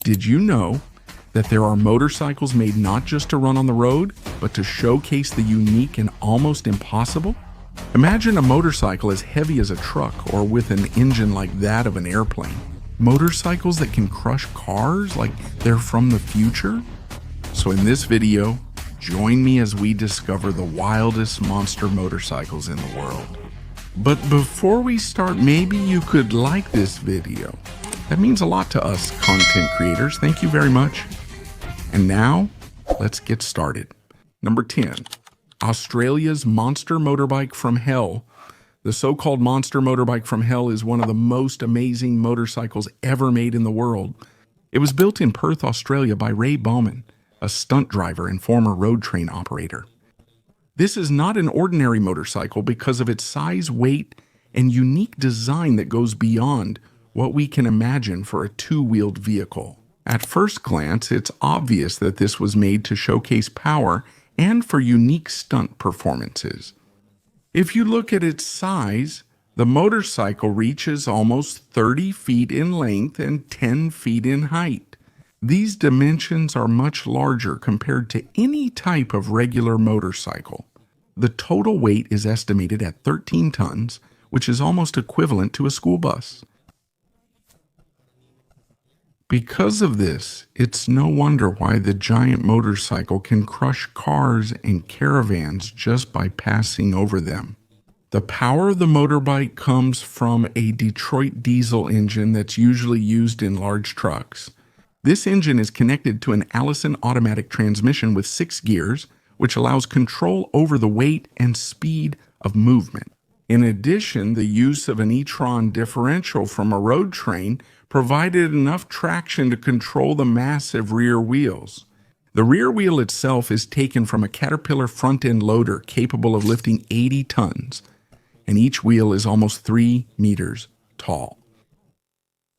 Did you know that there are motorcycles made not just to run on the road, but to showcase the unique and almost impossible? Imagine a motorcycle as heavy as a truck or with an engine like that of an airplane. Motorcycles that can crush cars like they're from the future? So in this video, join me as we discover the wildest monster motorcycles in the world. But before we start, maybe you could like this video. That means a lot to us content creators. Thank you very much. And now, let's get started. Number 10, Australia's monster motorbike from hell. The so-called monster motorbike from hell is one of the most amazing motorcycles ever made in the world. It was built in Perth, Australia by Ray Bowman, a stunt driver and former road train operator. This is not an ordinary motorcycle because of its size, weight, and unique design that goes beyond what we can imagine for a two-wheeled vehicle. At first glance, it's obvious that this was made to showcase power and for unique stunt performances. If you look at its size, the motorcycle reaches almost 30 feet in length and 10 feet in height. These dimensions are much larger compared to any type of regular motorcycle. The total weight is estimated at 13 tons, which is almost equivalent to a school bus. Because of this, it's no wonder why the giant motorcycle can crush cars and caravans just by passing over them. The power of the motorbike comes from a Detroit diesel engine that's usually used in large trucks. This engine is connected to an Allison automatic transmission with 6 gears, which allows control over the weight and speed of movement. In addition, the use of an e-tron differential from a road train provided enough traction to control the massive rear wheels. The rear wheel itself is taken from a Caterpillar front-end loader capable of lifting 80 tons, and each wheel is almost 3 meters tall.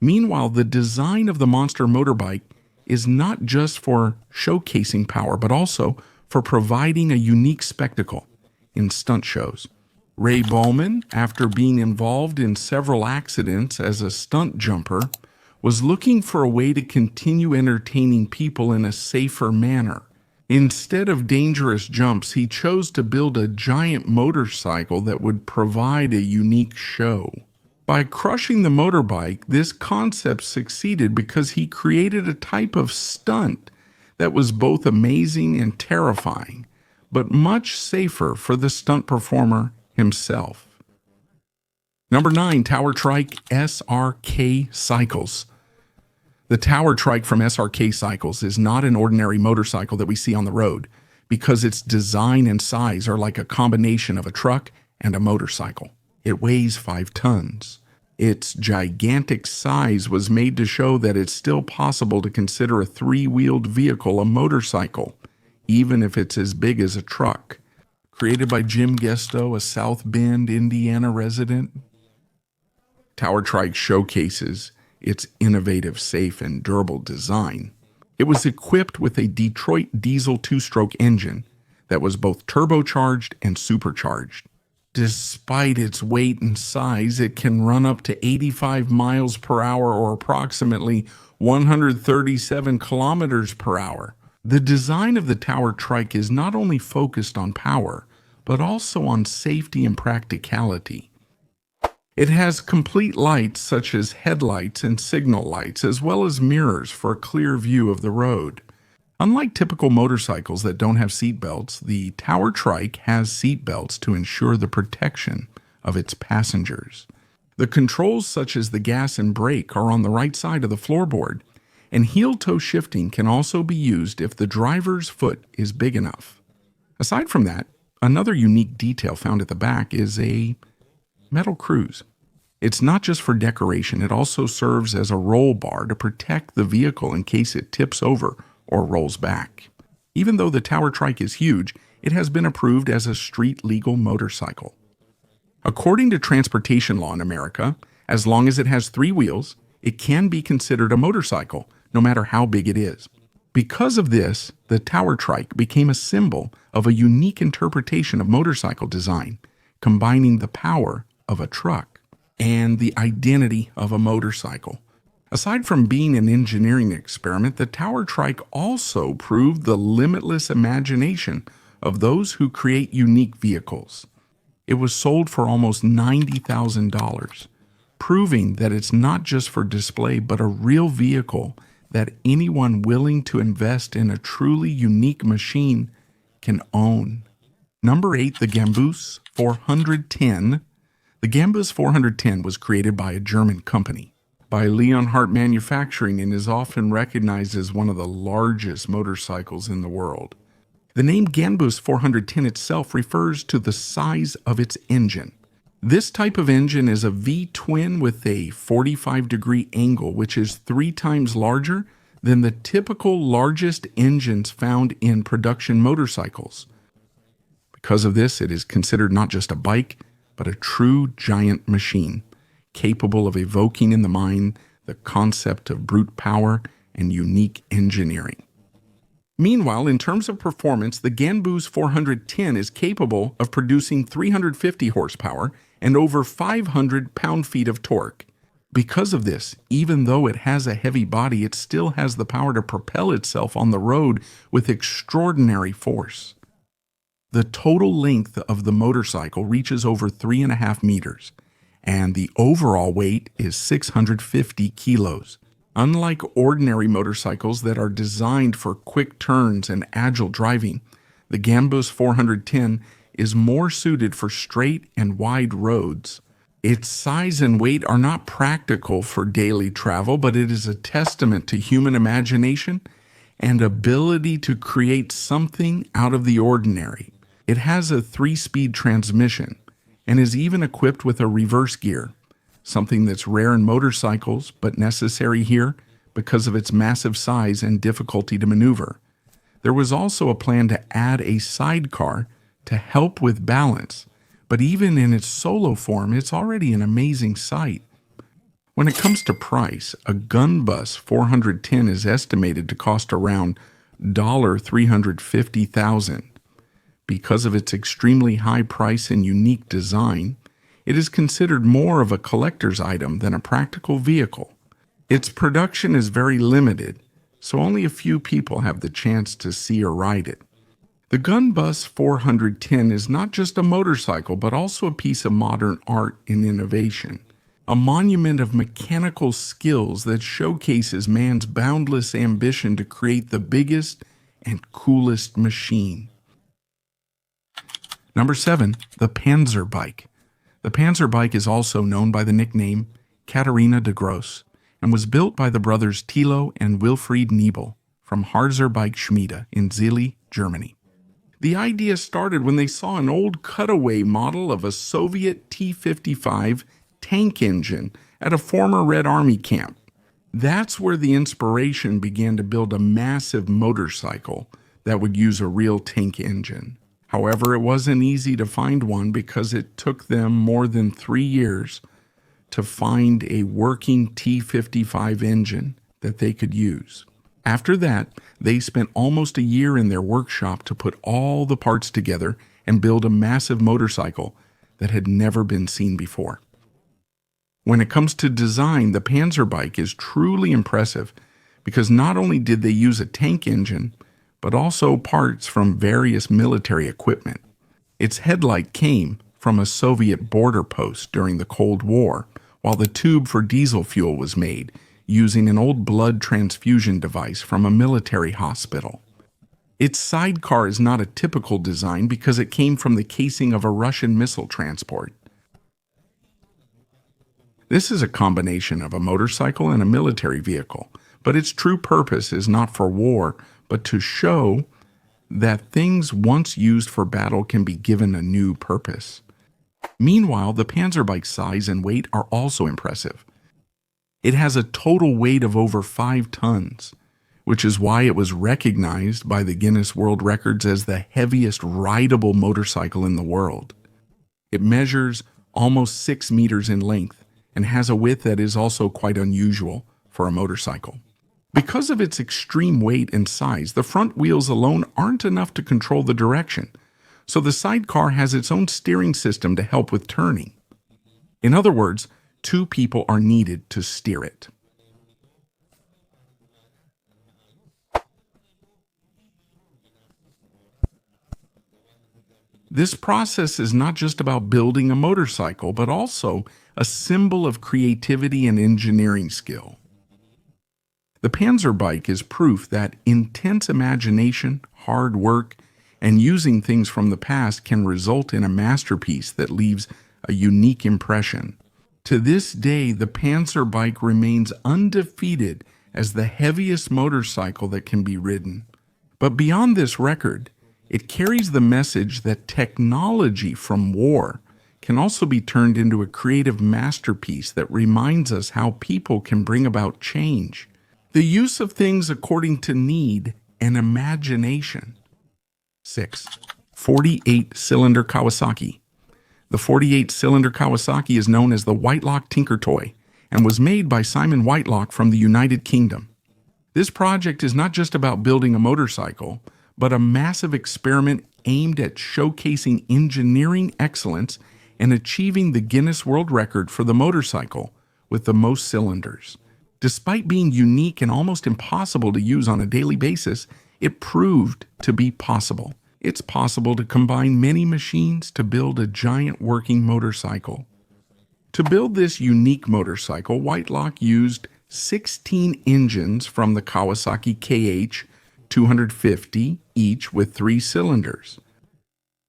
Meanwhile, the design of the monster motorbike is not just for showcasing power, but also for providing a unique spectacle in stunt shows. Ray Bowman, after being involved in several accidents as a stunt jumper, was looking for a way to continue entertaining people in a safer manner. Instead of dangerous jumps, he chose to build a giant motorcycle that would provide a unique show. By crushing the motorbike, this concept succeeded because he created a type of stunt that was both amazing and terrifying, but much safer for the stunt performer himself. Number 9, Tower Trike SRK Cycles. The Tower Trike from SRK Cycles is not an ordinary motorcycle that we see on the road because its design and size are like a combination of a truck and a motorcycle. It weighs 5 tons. Its gigantic size was made to show that it's still possible to consider a 3-wheeled vehicle a motorcycle, even if it's as big as a truck. Created by Jim Gesto, a South Bend, Indiana resident, Tower Trike showcases its innovative, safe, and durable design. It was equipped with a Detroit diesel 2-stroke engine that was both turbocharged and supercharged. Despite its weight and size, it can run up to 85 miles per hour or approximately 137 kilometers per hour. The design of the Tower Trike is not only focused on power, but also on safety and practicality. It has complete lights such as headlights and signal lights, as well as mirrors for a clear view of the road. Unlike typical motorcycles that don't have seat belts, the Tower Trike has seat belts to ensure the protection of its passengers. The controls such as the gas and brake are on the right side of the floorboard, and heel-toe shifting can also be used if the driver's foot is big enough. Aside from that, another unique detail found at the back is a metal cruise. It's not just for decoration, it also serves as a roll bar to protect the vehicle in case it tips over or rolls back. Even though the Tower Trike is huge, it has been approved as a street-legal motorcycle. According to transportation law in America, as long as it has 3 wheels, it can be considered a motorcycle, no matter how big it is. Because of this, the Tower Trike became a symbol of a unique interpretation of motorcycle design, combining the power of a truck and the identity of a motorcycle. Aside from being an engineering experiment, the Tower Trike also proved the limitless imagination of those who create unique vehicles. It was sold for almost $90,000, proving that it's not just for display, but a real vehicle that anyone willing to invest in a truly unique machine can own. Number 8, the Gunbus 410. The Gunbus 410 was created by a German company, by Leonhardt Manufacturing, and is often recognized as one of the largest motorcycles in the world. The name Gunbus 410 itself refers to the size of its engine. This type of engine is a V-twin with a 45-degree angle, which is 3 times larger than the typical largest engines found in production motorcycles. Because of this, it is considered not just a bike, but a true giant machine, capable of evoking in the mind the concept of brute power and unique engineering. Meanwhile, in terms of performance, the Gunbus 410 is capable of producing 350 horsepower and over 500 pound-feet of torque. Because of this, even though it has a heavy body, it still has the power to propel itself on the road with extraordinary force. The total length of the motorcycle reaches over 3.5 meters, and the overall weight is 650 kilos. Unlike ordinary motorcycles that are designed for quick turns and agile driving, the Gunbus 410 is more suited for straight and wide roads. Its size and weight are not practical for daily travel, but it is a testament to human imagination and ability to create something out of the ordinary. It has a 3-speed transmission and is even equipped with a reverse gear, something that's rare in motorcycles but necessary here because of its massive size and difficulty to maneuver. There was also a plan to add a sidecar to help with balance, but even in its solo form, it's already an amazing sight. When it comes to price, a Gunbus 410 is estimated to cost around $350,000. Because of its extremely high price and unique design, it is considered more of a collector's item than a practical vehicle. Its production is very limited, so only a few people have the chance to see or ride it. The Gunbus 410 is not just a motorcycle, but also a piece of modern art and innovation, a monument of mechanical skills that showcases man's boundless ambition to create the biggest and coolest machine. Number 7, the Panzer bike. The Panzer bike is also known by the nickname Katharina de Gross and was built by the brothers Thilo and Wilfried Niebel from Harzer Bike Schmiede in Zille, Germany. The idea started when they saw an old cutaway model of a Soviet T-55 tank engine at a former Red Army camp. That's where the inspiration began to build a massive motorcycle that would use a real tank engine. However, it wasn't easy to find one because it took them more than 3 years to find a working T-55 engine that they could use. After that, they spent almost a year in their workshop to put all the parts together and build a massive motorcycle that had never been seen before. When it comes to design, the Panzer bike is truly impressive because not only did they use a tank engine, but also parts from various military equipment. Its headlight came from a Soviet border post during the Cold War, while the tube for diesel fuel was made using an old blood transfusion device from a military hospital. Its sidecar is not a typical design because it came from the casing of a Russian missile transport. This is a combination of a motorcycle and a military vehicle, but its true purpose is not for war, but to show that things once used for battle can be given a new purpose. Meanwhile, the Panzer bike's size and weight are also impressive. It has a total weight of over 5 tons, which is why it was recognized by the Guinness World Records as the heaviest rideable motorcycle in the world. It measures almost 6 meters in length and has a width that is also quite unusual for a motorcycle. Because of its extreme weight and size, the front wheels alone aren't enough to control the direction, so the sidecar has its own steering system to help with turning. In other words, 2 people are needed to steer it. This process is not just about building a motorcycle, but also a symbol of creativity and engineering skill. The Panzer bike is proof that intense imagination, hard work, and using things from the past can result in a masterpiece that leaves a unique impression. To this day, the Panzer bike remains undefeated as the heaviest motorcycle that can be ridden. But beyond this record, it carries the message that technology from war can also be turned into a creative masterpiece that reminds us how people can bring about change. The use of things according to need and imagination. 6. 48-cylinder Kawasaki. The 48-cylinder Kawasaki is known as the Whitelock Tinker Toy and was made by Simon Whitelock from the United Kingdom. This project is not just about building a motorcycle, but a massive experiment aimed at showcasing engineering excellence and achieving the Guinness World Record for the motorcycle with the most cylinders. Despite being unique and almost impossible to use on a daily basis, it proved to be possible. It's possible to combine many machines to build a giant working motorcycle. To build this unique motorcycle, Whitelock used 16 engines from the Kawasaki KH 250, each with 3 cylinders.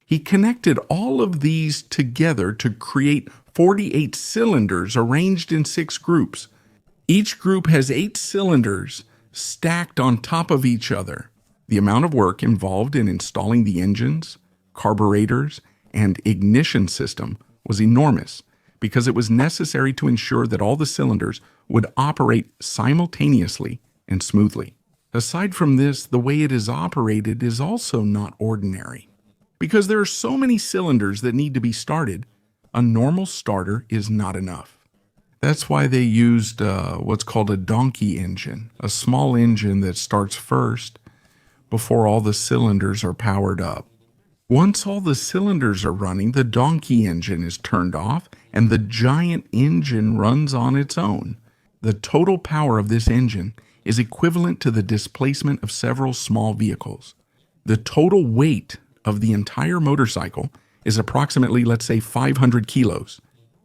He connected all of these together to create 48 cylinders arranged in 6 groups. Each group has 8 cylinders stacked on top of each other. The amount of work involved in installing the engines, carburetors, and ignition system was enormous because it was necessary to ensure that all the cylinders would operate simultaneously and smoothly. Aside from this, the way it is operated is also not ordinary. Because there are so many cylinders that need to be started, a normal starter is not enough. That's why they used what's called a donkey engine, a small engine that starts first before all the cylinders are powered up. Once all the cylinders are running, the donkey engine is turned off and the giant engine runs on its own. The total power of this engine is equivalent to the displacement of several small vehicles. The total weight of the entire motorcycle is approximately, let's say, 500 kilos.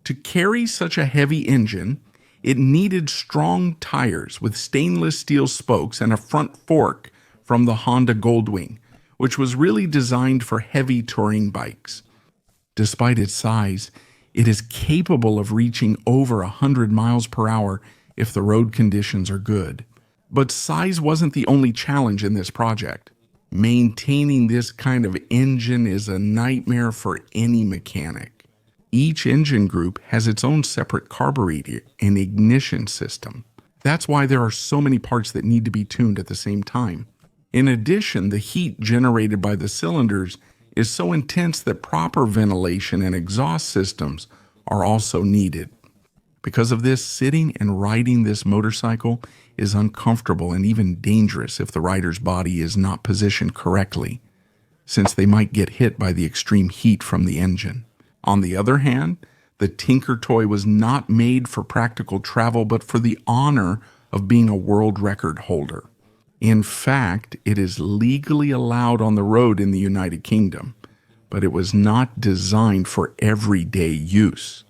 To carry such a heavy engine, it needed strong tires with stainless steel spokes and a front fork from the Honda Goldwing, which was really designed for heavy touring bikes. Despite its size, it is capable of reaching over 100 miles per hour if the road conditions are good. But size wasn't the only challenge in this project. Maintaining this kind of engine is a nightmare for any mechanic. Each engine group has its own separate carburetor and ignition system. That's why there are so many parts that need to be tuned at the same time. In addition, the heat generated by the cylinders is so intense that proper ventilation and exhaust systems are also needed. Because of this, sitting and riding this motorcycle is uncomfortable and even dangerous if the rider's body is not positioned correctly, since they might get hit by the extreme heat from the engine. On the other hand, the Tinker Toy was not made for practical travel, but for the honor of being a world record holder. In fact, it is legally allowed on the road in the United Kingdom, but it was not designed for everyday use.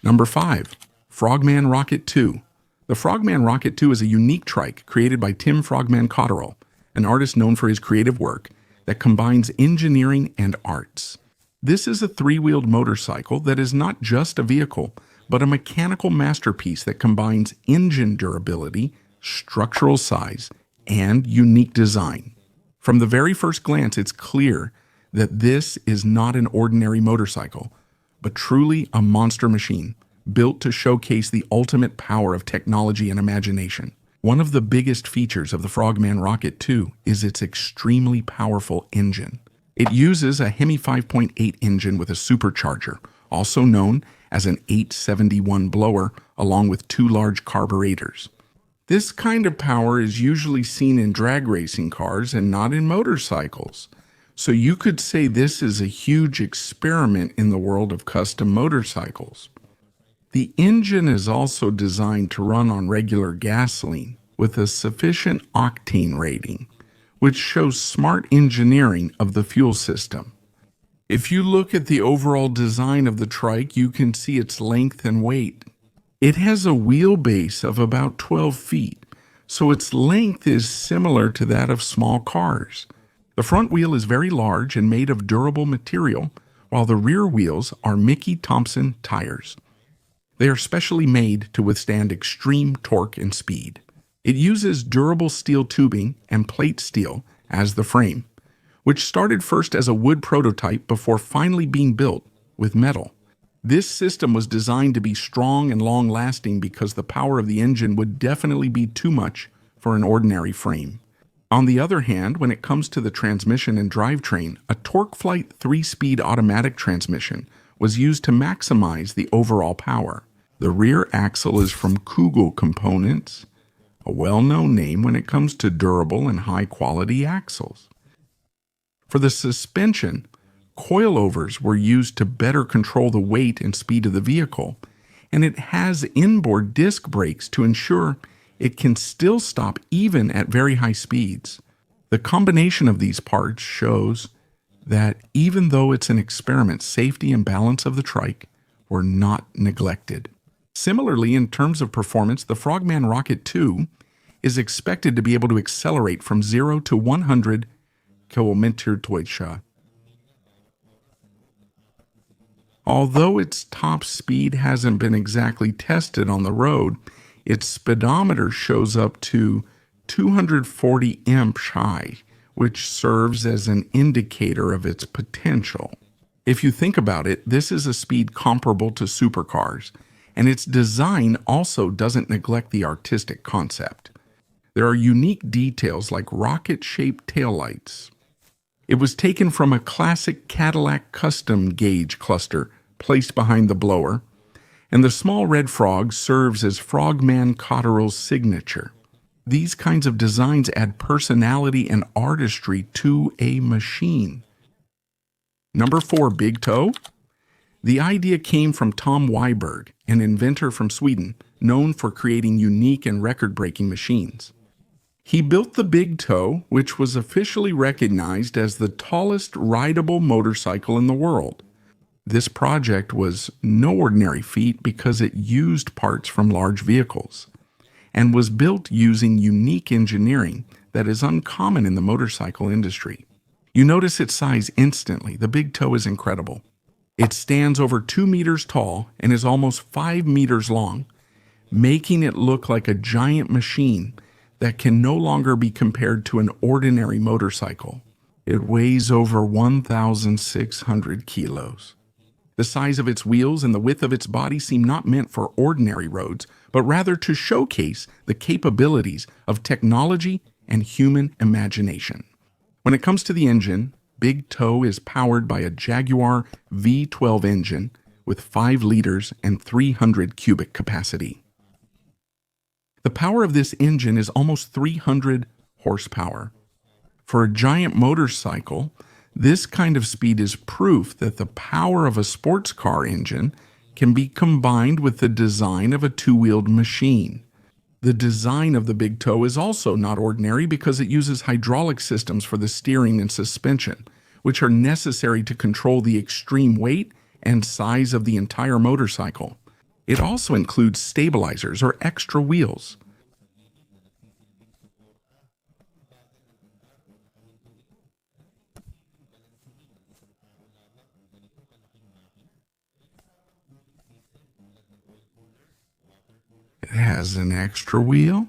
Number 5. Frogman Rocket 2. The Frogman Rocket 2 is a unique trike created by Tim Frogman Cotterill, an artist known for his creative work that combines engineering and arts. This is a 3-wheeled motorcycle that is not just a vehicle, but a mechanical masterpiece that combines engine durability, structural size, and unique design. From the very first glance, it's clear that this is not an ordinary motorcycle, but truly a monster machine, built to showcase the ultimate power of technology and imagination. One of the biggest features of the Frogman Rocket 2 is its extremely powerful engine. It uses a Hemi 5.8 engine with a supercharger, also known as an 871 blower, along with 2 large carburetors. This kind of power is usually seen in drag racing cars and not in motorcycles. So you could say this is a huge experiment in the world of custom motorcycles. The engine is also designed to run on regular gasoline with a sufficient octane rating, which shows smart engineering of the fuel system. If you look at the overall design of the Trike, you can see its length and weight. It has a wheelbase of about 12 feet, so its length is similar to that of small cars. The front wheel is very large and made of durable material, while the rear wheels are Mickey Thompson tires. They are specially made to withstand extreme torque and speed. It uses durable steel tubing and plate steel as the frame, which started first as a wood prototype before finally being built with metal. This system was designed to be strong and long-lasting because the power of the engine would definitely be too much for an ordinary frame. On the other hand, when it comes to the transmission and drivetrain, a TorqueFlite 3-speed automatic transmission was used to maximize the overall power. The rear axle is from Kugel Components, a well-known name when it comes to durable and high-quality axles. For the suspension, coilovers were used to better control the weight and speed of the vehicle, and it has inboard disc brakes to ensure it can still stop even at very high speeds. The combination of these parts shows that even though it's an experiment, safety and balance of the Trike were not neglected. Similarly, in terms of performance, the Frogman Rocket 2 is expected to be able to accelerate from 0 to 100 km/h. Although its top speed hasn't been exactly tested on the road, its speedometer shows up to 240 mph, which serves as an indicator of its potential. If you think about it, this is a speed comparable to supercars, and its design also doesn't neglect the artistic concept. There are unique details like rocket-shaped taillights. It was taken from a classic Cadillac custom gauge cluster placed behind the blower, and the small red frog serves as Frogman Cotterell's signature. These kinds of designs add personality and artistry to a machine. Number 4, Big Toe. The idea came from Tom Weiberg, an inventor from Sweden, known for creating unique and record-breaking machines. He built the Big Toe, which was officially recognized as the tallest rideable motorcycle in the world. This project was no ordinary feat because it used parts from large vehicles and was built using unique engineering that is uncommon in the motorcycle industry. You notice its size instantly. The Big Toe is incredible. It stands over 2 meters tall and is almost 5 meters long, making it look like a giant machine that can no longer be compared to an ordinary motorcycle. It weighs over 1,600 kilos. The size of its wheels and the width of its body seem not meant for ordinary roads, but rather to showcase the capabilities of technology and human imagination. When it comes to the engine, Big Toe is powered by a Jaguar V12 engine with 5 liters and 300 cubic capacity. The power of this engine is almost 300 horsepower. For a giant motorcycle, this kind of speed is proof that the power of a sports car engine can be combined with the design of a two-wheeled machine. The design of the Big Toe is also not ordinary because it uses hydraulic systems for the steering and suspension, which are necessary to control the extreme weight and size of the entire motorcycle. It also includes stabilizers or extra wheels. It has an extra wheel.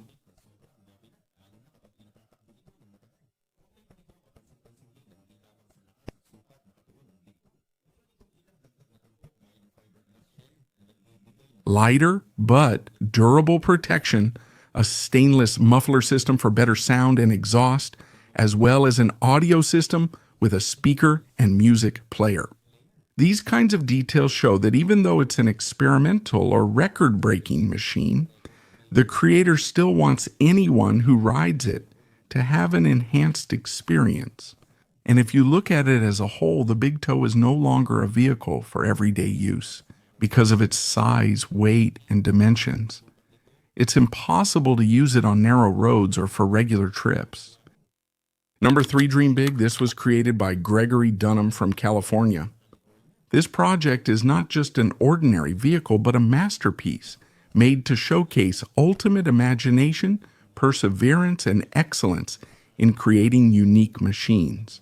Lighter but durable protection, a stainless muffler system for better sound and exhaust, as well as an audio system with a speaker and music player. These kinds of details show that even though it's an experimental or record-breaking machine, the creator still wants anyone who rides it to have an enhanced experience. And if you look at it as a whole, the Big Toe is no longer a vehicle for everyday use because of its size, weight, and dimensions. It's impossible to use it on narrow roads or for regular trips. Number 3, Dream Big. This was created by Gregory Dunham from California. This project is not just an ordinary vehicle, but a masterpiece made to showcase ultimate imagination, perseverance, and excellence in creating unique machines.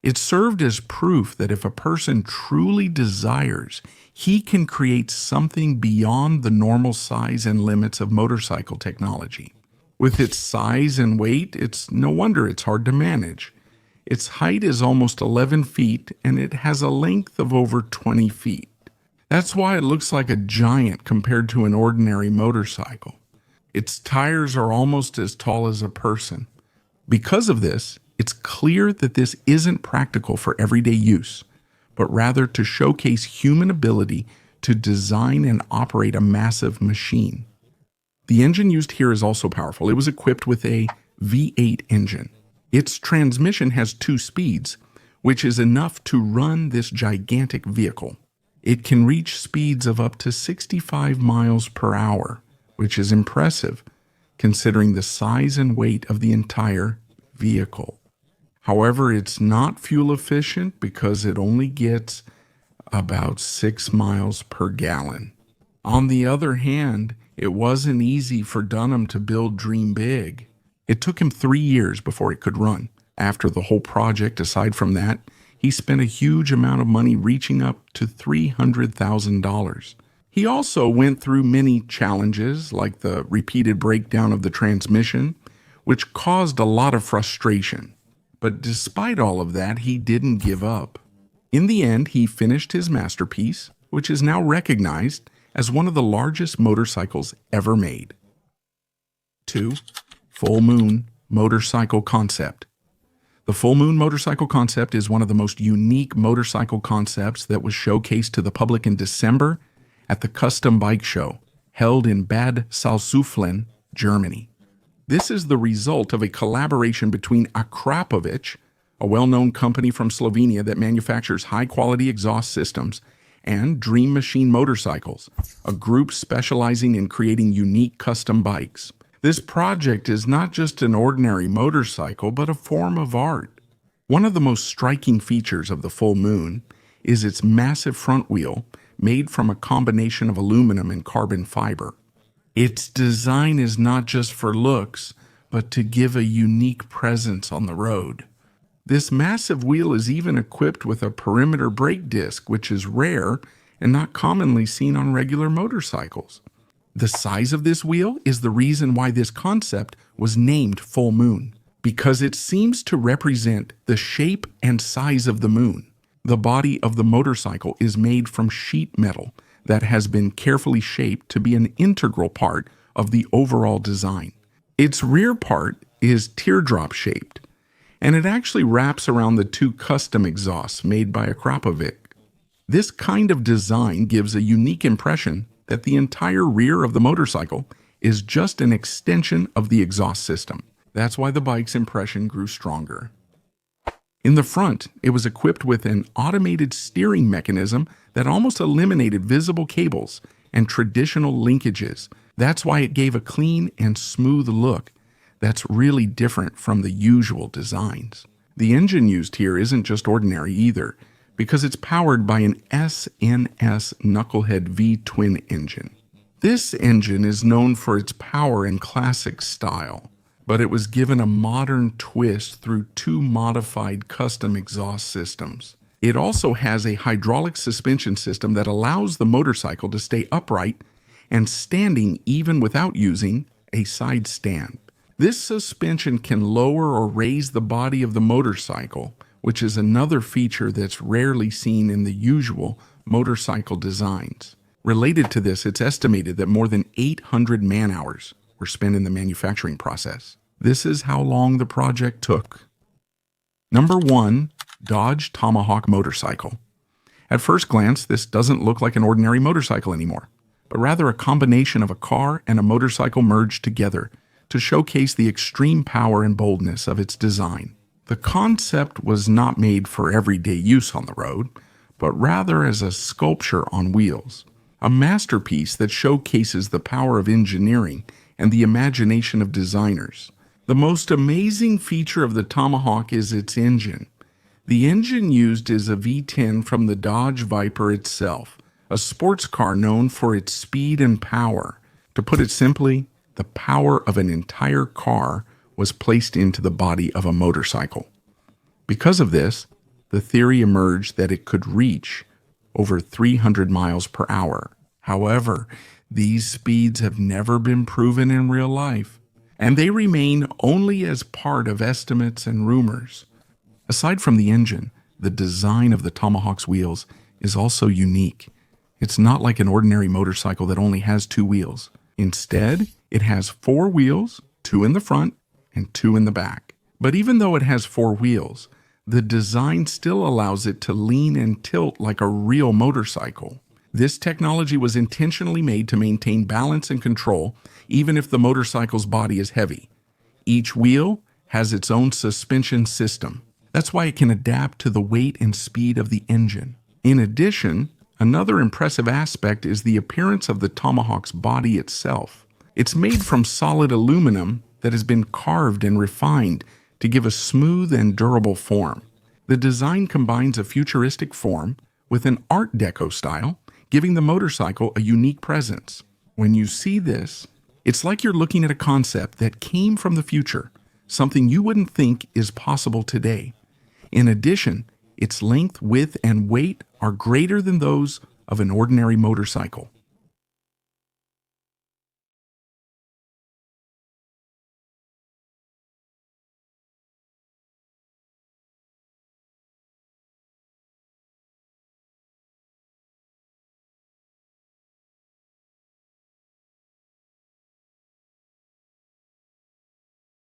It served as proof that if a person truly desires, he can create something beyond the normal size and limits of motorcycle technology. With its size and weight, it's no wonder it's hard to manage. Its height is almost 11 feet, and it has a length of over 20 feet. That's why it looks like a giant compared to an ordinary motorcycle. Its tires are almost as tall as a person. Because of this, it's clear that this isn't practical for everyday use, but rather to showcase human ability to design and operate a massive machine. The engine used here is also powerful. It was equipped with a V8 engine. Its transmission has 2 speeds, which is enough to run this gigantic vehicle. It can reach speeds of up to 65 miles per hour, which is impressive considering the size and weight of the entire vehicle. However, it's not fuel efficient because it only gets about 6 miles per gallon. On the other hand, it wasn't easy for Dunham to build Dream Big. It took him 3 years before it could run. After the whole project, aside from that, he spent a huge amount of money reaching up to $300,000. He also went through many challenges, like the repeated breakdown of the transmission, which caused a lot of frustration. But despite all of that, he didn't give up. In the end, he finished his masterpiece, which is now recognized as one of the largest motorcycles ever made. 2. Full Moon Motorcycle Concept. The Full Moon Motorcycle Concept is one of the most unique motorcycle concepts that was showcased to the public in December at the Custom Bike Show, held in Bad Salzuflen, Germany. This is the result of a collaboration between Akrapovic, a well-known company from Slovenia that manufactures high-quality exhaust systems, and Dream Machine Motorcycles, a group specializing in creating unique custom bikes. This project is not just an ordinary motorcycle, but a form of art. One of the most striking features of the Full Moon is its massive front wheel made from a combination of aluminum and carbon fiber. Its design is not just for looks, but to give a unique presence on the road. This massive wheel is even equipped with a perimeter brake disc, which is rare and not commonly seen on regular motorcycles. The size of this wheel is the reason why this concept was named Full Moon, because it seems to represent the shape and size of the moon. The body of the motorcycle is made from sheet metal that has been carefully shaped to be an integral part of the overall design. Its rear part is teardrop shaped, and it actually wraps around the 2 custom exhausts made by Akrapovic. This kind of design gives a unique impression that the entire rear of the motorcycle is just an extension of the exhaust system. That's why the bike's impression grew stronger. In the front, it was equipped with an automated steering mechanism that almost eliminated visible cables and traditional linkages. That's why it gave a clean and smooth look that's really different from the usual designs. The engine used here isn't just ordinary either, because it's powered by an SNS Knucklehead V-twin engine. This engine is known for its power and classic style, but it was given a modern twist through 2 modified custom exhaust systems. It also has a hydraulic suspension system that allows the motorcycle to stay upright and standing even without using a side stand. This suspension can lower or raise the body of the motorcycle, which is another feature that's rarely seen in the usual motorcycle designs. Related to this, it's estimated that more than 800 man-hours were spent in the manufacturing process. This is how long the project took. Number 1, Dodge Tomahawk motorcycle. At first glance, this doesn't look like an ordinary motorcycle anymore, but rather a combination of a car and a motorcycle merged together to showcase the extreme power and boldness of its design. The concept was not made for everyday use on the road, but rather as a sculpture on wheels, a masterpiece that showcases the power of engineering and the imagination of designers. The most amazing feature of the Tomahawk is its engine. The engine used is a V10 from the Dodge Viper itself, a sports car known for its speed and power. To put it simply, the power of an entire car was placed into the body of a motorcycle. Because of this, the theory emerged that it could reach over 300 miles per hour. However, these speeds have never been proven in real life, and they remain only as part of estimates and rumors. Aside from the engine, the design of the Tomahawk's wheels is also unique. It's not like an ordinary motorcycle that only has 2 wheels. Instead, it has 4 wheels, 2 in the front and 2 in the back. But even though it has 4 wheels, the design still allows it to lean and tilt like a real motorcycle. This technology was intentionally made to maintain balance and control, even if the motorcycle's body is heavy. Each wheel has its own suspension system. That's why it can adapt to the weight and speed of the engine. In addition, another impressive aspect is the appearance of the Tomahawk's body itself. It's made from solid aluminum that has been carved and refined to give a smooth and durable form. The design combines a futuristic form with an Art Deco style, giving the motorcycle a unique presence. When you see this, it's like you're looking at a concept that came from the future, something you wouldn't think is possible today. In addition, its length, width, and weight are greater than those of an ordinary motorcycle.